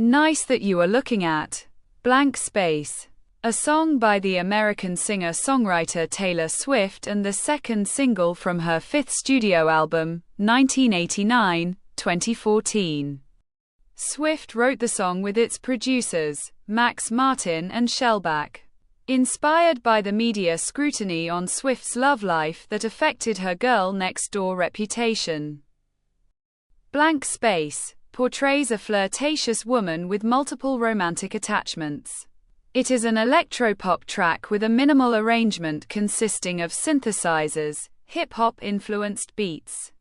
Nice That You Are Looking At, Blank Space, a song by the American singer-songwriter Taylor Swift and the second single from her fifth studio album, 1989-2014. Swift wrote the song with its producers, Max Martin and Shellback. Inspired by the media scrutiny on Swift's love life that affected her girl next door reputation. Blank Space portrays a flirtatious woman with multiple romantic attachments. It is an electropop track with a minimal arrangement consisting of synthesizers, hip-hop-influenced beats,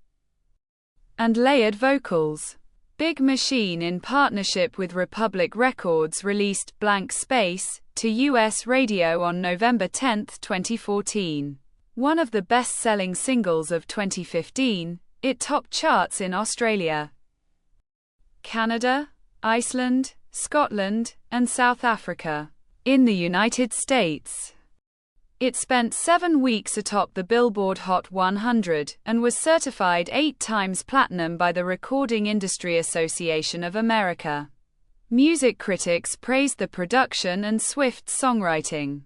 and layered vocals. Big Machine, in partnership with Republic Records, released Blank Space to US radio on November 10, 2014. One of the best-selling singles of 2015, it topped charts in Australia, Canada, Iceland, Scotland, and South Africa. In the United States, it spent 7 weeks atop the Billboard Hot 100 and was certified 8 times platinum by the Recording Industry Association of America. Music critics praised the production and Swift's songwriting.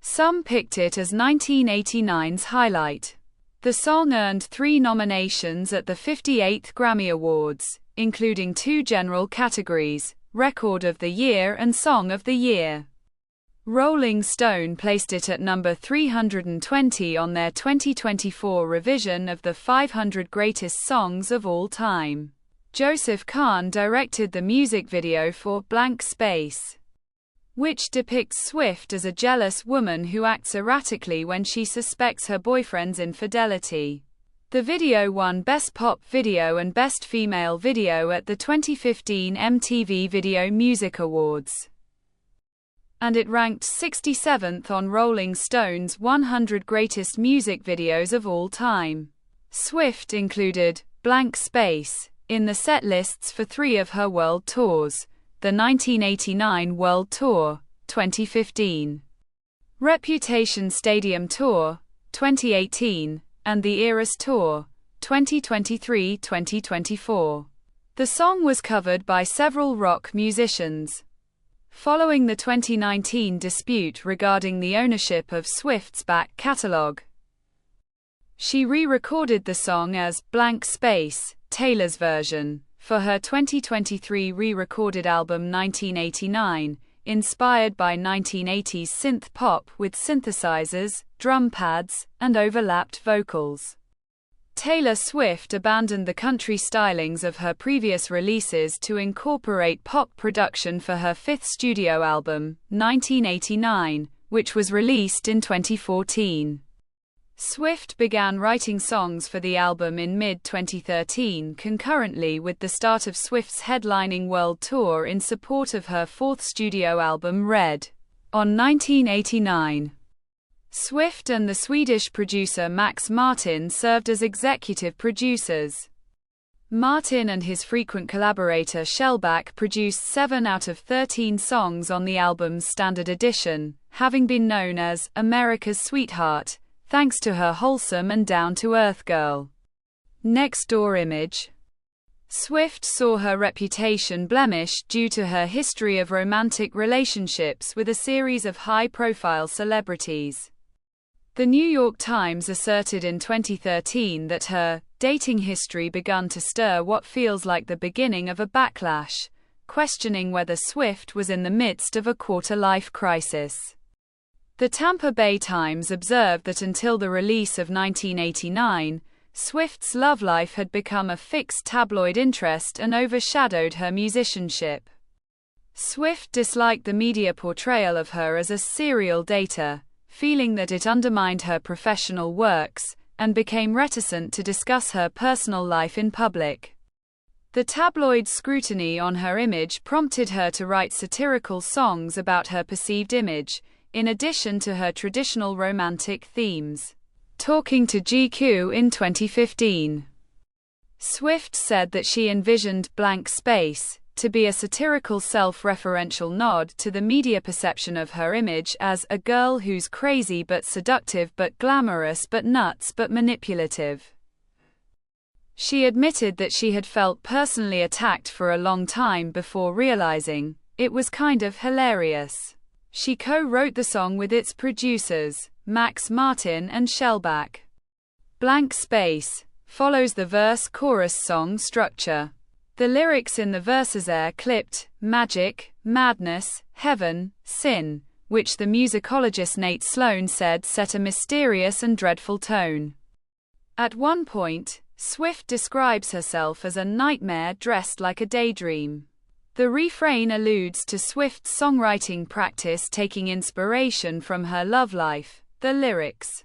Some picked it as 1989's highlight. The song earned 3 nominations at the 58th Grammy Awards, including 2 general categories, Record of the Year and Song of the Year. Rolling Stone placed it at number 320 on their 2024 revision of the 500 Greatest Songs of All Time. Joseph Kahn directed the music video for Blank Space, which depicts Swift as a jealous woman who acts erratically when she suspects her boyfriend's infidelity. The video won Best Pop Video and Best Female Video at the 2015 MTV Video Music Awards, and it ranked 67th on Rolling Stone's 100 Greatest Music Videos of All Time. Swift included Blank Space in the set lists for 3 of her world tours: the 1989 World Tour, 2015, Reputation Stadium Tour, 2018, and the Eras Tour, 2023-2024. The song was covered by several rock musicians. Following the 2019 dispute regarding the ownership of Swift's back catalog, she re-recorded the song as Blank Space, Taylor's version, for her 2023 re-recorded album 1989, inspired by 1980s synth pop with synthesizers, drum pads, and overlapped vocals. Taylor Swift abandoned the country stylings of her previous releases to incorporate pop production for her fifth studio album, 1989, which was released in 2014. Swift began writing songs for the album in mid-2013 concurrently with the start of Swift's headlining world tour in support of her fourth studio album Red. On 1989, Swift and the Swedish producer Max Martin served as executive producers. Martin and his frequent collaborator Shellback produced 7 out of 13 songs on the album's standard edition, having been known as America's Sweetheart, thanks to her wholesome and down-to-earth girl next-door image. Swift saw her reputation blemished due to her history of romantic relationships with a series of high-profile celebrities. The New York Times asserted in 2013 that her dating history began to stir what feels like the beginning of a backlash, questioning whether Swift was in the midst of a quarter-life crisis. The Tampa Bay Times observed that until the release of 1989, Swift's love life had become a fixed tabloid interest and overshadowed her musicianship. Swift disliked the media portrayal of her as a serial dater, feeling that it undermined her professional works, and became reticent to discuss her personal life in public. The tabloid scrutiny on her image prompted her to write satirical songs about her perceived image, in addition to her traditional romantic themes. Talking to GQ in 2015, Swift said that she envisioned Blank Space to be a satirical self-referential nod to the media perception of her image as a girl who's crazy but seductive but glamorous but nuts but manipulative. She admitted that she had felt personally attacked for a long time before realizing it was kind of hilarious. She co-wrote the song with its producers, Max Martin and Shellback. Blank Space follows the verse-chorus song structure. The lyrics in the verses are clipped, magic, madness, heaven, sin, which the musicologist Nate Sloan said set a mysterious and dreadful tone. At one point, Swift describes herself as a nightmare dressed like a daydream. The refrain alludes to Swift's songwriting practice taking inspiration from her love life. The lyrics,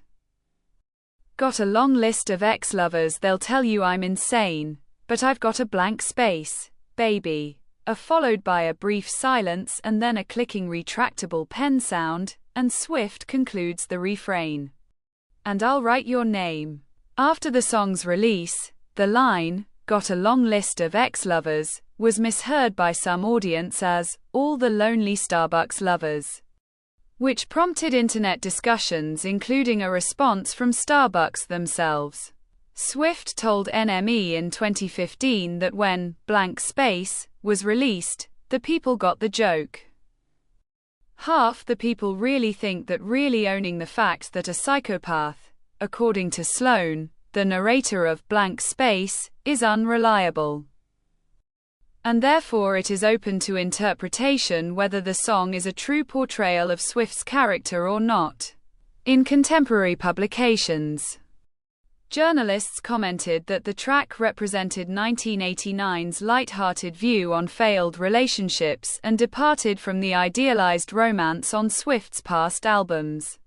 "Got a long list of ex-lovers, they'll tell you I'm insane, but I've got a blank space, baby," are followed by a brief silence and then a clicking retractable pen sound, and Swift concludes the refrain, "And I'll write your name." After the song's release, the line, "Got a long list of ex-lovers," was misheard by some audience as, "all the lonely Starbucks lovers," which prompted internet discussions including a response from Starbucks themselves. Swift told NME in 2015 that when Blank Space was released, the people got the joke. Half the people really think that, really owning the fact that a psychopath, according to Sloan, the narrator of Blank Space, is unreliable. And therefore it is open to interpretation whether the song is a true portrayal of Swift's character or not. In contemporary publications, journalists commented that the track represented 1989's light-hearted view on failed relationships and departed from the idealized romance on Swift's past albums.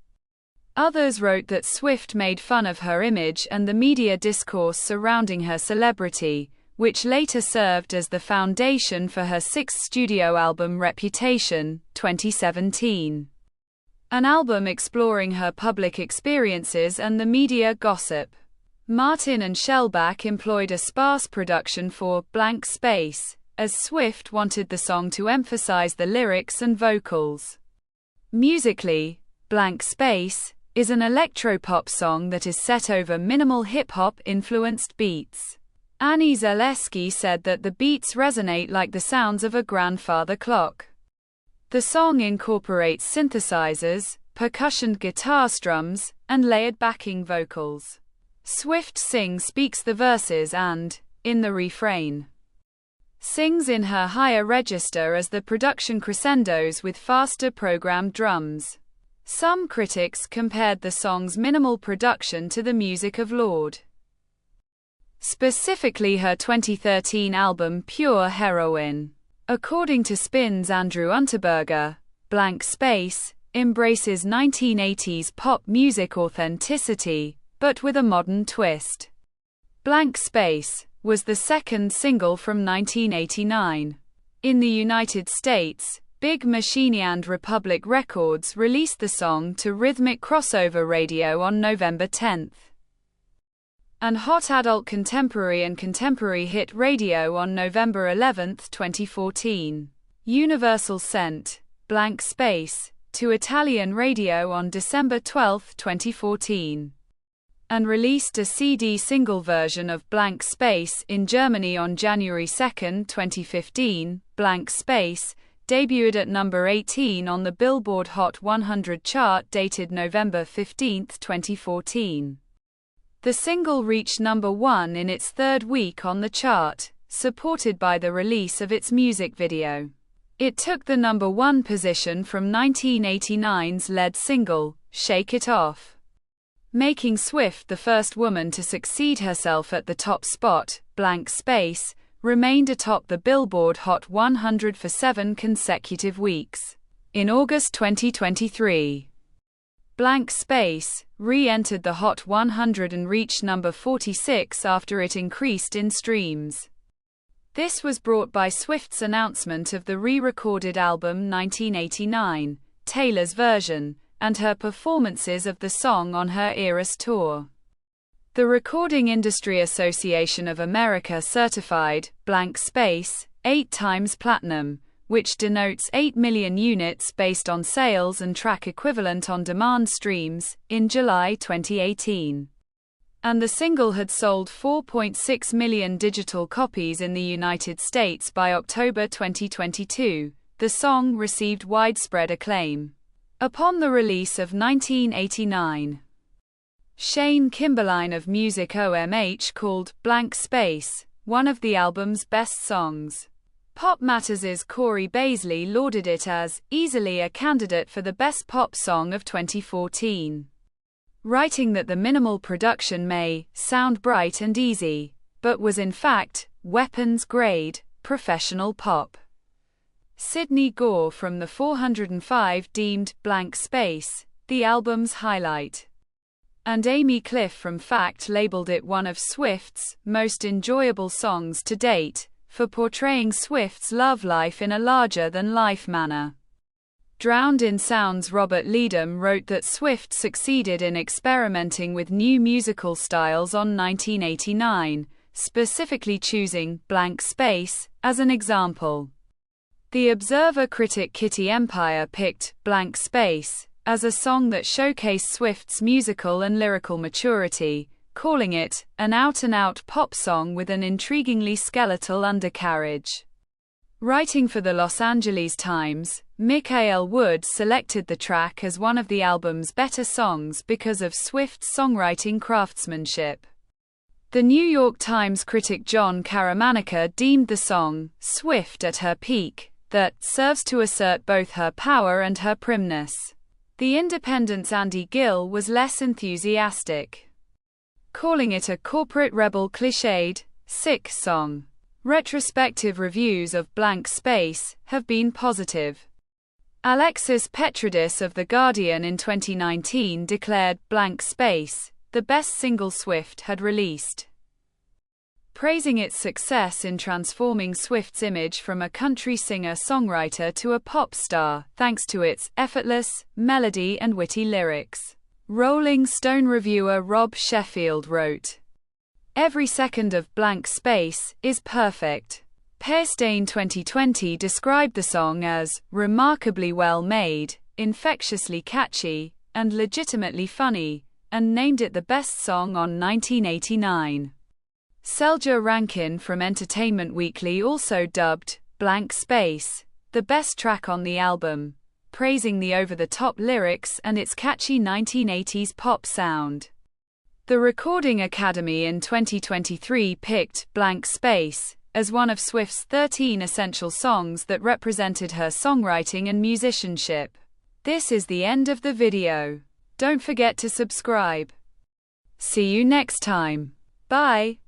Others wrote that Swift made fun of her image and the media discourse surrounding her celebrity, which later served as the foundation for her sixth studio album Reputation, 2017. An album exploring her public experiences and the media gossip. Martin and Shellback employed a sparse production for Blank Space, as Swift wanted the song to emphasize the lyrics and vocals. Musically, Blank Space is an electropop song that is set over minimal hip-hop influenced beats. Annie Zaleski said that the beats resonate like the sounds of a grandfather clock. The song incorporates synthesizers, percussion guitar strums, and layered backing vocals. Swift speaks the verses and, in the refrain, sings in her higher register as the production crescendos with faster programmed drums. Some critics compared the song's minimal production to the music of Lorde, specifically her 2013 album Pure Heroine. According to Spin's Andrew Unterberger, Blank Space embraces 1980s pop music authenticity, but with a modern twist. Blank Space was the second single from 1989. In the United States, Big Machine and Republic Records released the song to Rhythmic Crossover Radio on November 10. And Hot Adult Contemporary and Contemporary Hit Radio on November 11, 2014. Universal sent Blank Space to Italian radio on December 12, 2014. And released a CD single version of Blank Space in Germany on January 2, 2015. Blank Space debuted at number 18 on the Billboard Hot 100 chart dated November 15, 2014. The single reached number 1 in its third week on the chart, supported by the release of its music video. It took the number 1 position from 1989's lead single, Shake It Off, making Swift the first woman to succeed herself at the top spot. Blank Space remained atop the Billboard Hot 100 for 7 consecutive weeks. In August 2023, Blank Space re-entered the Hot 100 and reached number 46 after it increased in streams. This was brought by Swift's announcement of the re-recorded album 1989, Taylor's version, and her performances of the song on her Eras tour. The Recording Industry Association of America certified Blank Space 8 times platinum, which denotes 8 million units based on sales and track equivalent on demand streams, in July 2018. and the single had sold 4.6 million digital copies in the United States by October 2022. The song received widespread acclaim upon the release of 1989. Shane Kimberline of Music OMH called Blank Space one of the album's best songs. Pop Matters' Corey Baisley lauded it as easily a candidate for the best pop song of 2014, writing that the minimal production may sound bright and easy, but was in fact weapons-grade, professional pop. Sydney Gore from the 405 deemed Blank Space the album's highlight, and Amy Cliff from Fact labeled it one of Swift's most enjoyable songs to date, for portraying Swift's love life in a larger-than-life manner. Drowned in Sound's Robert Leedham wrote that Swift succeeded in experimenting with new musical styles on 1989, specifically choosing Blank Space as an example. The Observer critic Kitty Empire picked Blank Space as a song that showcased Swift's musical and lyrical maturity, calling it an out-and-out pop song with an intriguingly skeletal undercarriage. Writing for the Los Angeles Times, Mikael Wood selected the track as one of the album's better songs because of Swift's songwriting craftsmanship. The New York Times critic John Caramanica deemed the song "Swift at her peak," that serves to assert both her power and her primness. The Independent's Andy Gill was less enthusiastic, calling it a corporate rebel cliched, sick song. Retrospective reviews of Blank Space have been positive. Alexis Petridis of The Guardian in 2019 declared Blank Space the best single Swift had released, praising its success in transforming Swift's image from a country singer-songwriter to a pop star, thanks to its effortless melody and witty lyrics. Rolling Stone reviewer Rob Sheffield wrote, "Every second of Blank Space is perfect." Pearstein 2020 described the song as remarkably well made, infectiously catchy, and legitimately funny, and named it the best song on 1989. Selja Rankin from Entertainment Weekly also dubbed Blank Space the best track on the album, praising the over-the-top lyrics and its catchy 1980s pop sound. The Recording Academy in 2023 picked Blank Space as one of Swift's 13 essential songs that represented her songwriting and musicianship. This is the end of the video. Don't forget to subscribe. See you next time. Bye.